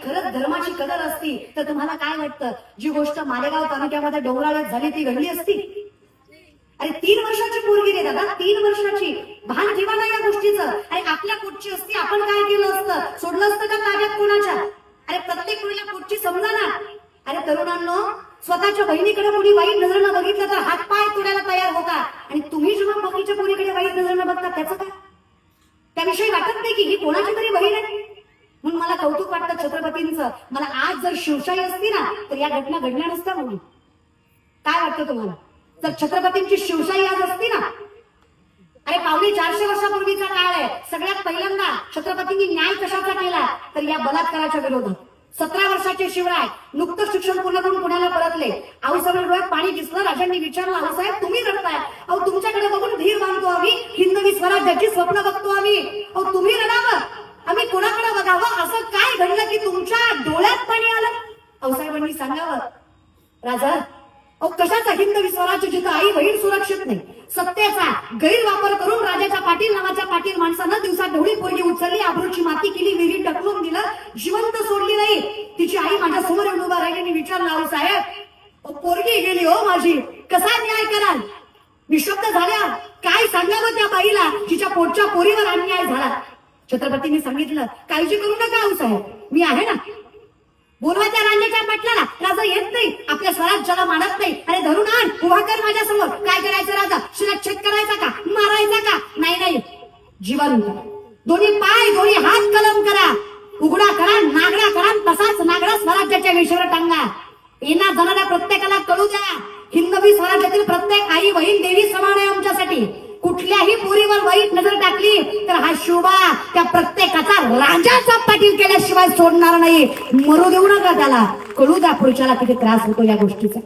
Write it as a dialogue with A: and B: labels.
A: खरंच धर्माची कदर असती तर तुम्हाला काय वाटतं, जी गोष्ट मालेगाव तालुक्यामध्ये डोंगराळ्यात झाली ती घडली असती? अरे 3 वर्षाची पोरगी रे दादा, 3 वर्षाची. भान ठेवा ना या गोष्टीचं. अरे आपल्या पोटची असती, आपण काय केलं असतं? सोडलं असतं का ताब्यात कोणाच्या? अरे प्रत्येक मुलीला पोटची समजा ना. अरे तरुणांनो, स्वतःच्या बहिणीकडे कोणी वाईट नजरेनं बघितलं तर हातपाय तोडायला तयार होता, आणि तुम्ही जेव्हा बघीच्या पोरीकडे वाईट नजरेनं बघता त्याचं काय? त्याविषयी वाटत नाही की ही कोणाची तरी बहीण आहे? म्हणून मला कौतुक वाटतं छत्रपतींचं. मला आज जर शिवशाही असती ना तर या घटना घडल्या नसत्या. म्हणून काय वाटतं तुम्हाला, जर छत्रपतींची शिवशाही आज असती ना? अरे 450 वर्षापूर्वीचा काळ आहे. सगळ्यात पहिल्यांदा छत्रपतींनी न्याय कशाचा केला तर या बलात्काराच्या विरोधात. 17 वर्षाचे शिवराय नुकतंच शिक्षण पूर्ण करून पुण्याला परतले. आऊसाहेब डोळ्यात पाणी दिसलं. राजांनी विचारलं, आऊसाहेब तुम्ही रडताय? अहो तुमच्याकडे बघून धीर बांधतो आम्ही, हिंदवी स्वराज्याची स्वप्न बघतो आम्ही. अहो तुम्ही रडावं, आम्ही कोणाकडे बघावं? असं काय घडलं की तुमच्या डोळ्यात पाणी आलं? आऊसाहेबांनी सांगावं, राजा अहो कशाचा हिंदवी स्वराज्य जिथं आई बहीण सुरक्षित नाही. सत्तेचा गैरवापर करून राजाच्या पाटील नावाच्या पाटील माणसानं दिवसात ढवळी पोरगी उचलली, आबरूची माती केली, विहिरीत ढकलून दिलं, जिवंत सोडली नाही. तिची आई माझ्या समोर येऊन उभा राहिली. विचारलं, आऊसाहेब पोरगी गेली हो माझी, कसा न्याय कराल? निशब्द झाल्या. काय सांगावं त्या बाईला जिच्या पोटच्या पोरीवर अन्याय झाला? छत्रपतींनी सांगितलं, काळजी करू नका आऊसाहेब, मी आहे ना. बोलवा त्या राजाच्या पाटलाला. राजा येत नाही, आपल्या स्वराज्याला मानत नाही. अरे धरून आण, उभा कर माझ्या समोर. काय करायचं राजा? शिरच्छेद करायचा का, मारायचा का? नाही नाही, जिवंत. दोन्ही पाय दोन्ही हात कलम करा, उघडा करा, नागडा करा, तसाच नागडा स्वराज्याच्या वेशीवर टांगा. येणार जाणाऱ्या प्रत्येकाला कळू द्या, हिंदवी स्वराज्यातील प्रत्येक आई बहीण देवी समान आहे आमच्यासाठी. कुठल्याही पोरीवर वाईट नजर टाकली तर हा शिवबा त्या प्रत्येकाचा राजाचा पाटील केल्याशिवाय सोडणार नाही. मरू देऊ नका त्याला. कळू द्या पुढच्याला किती त्रास होतो या गोष्टीचा.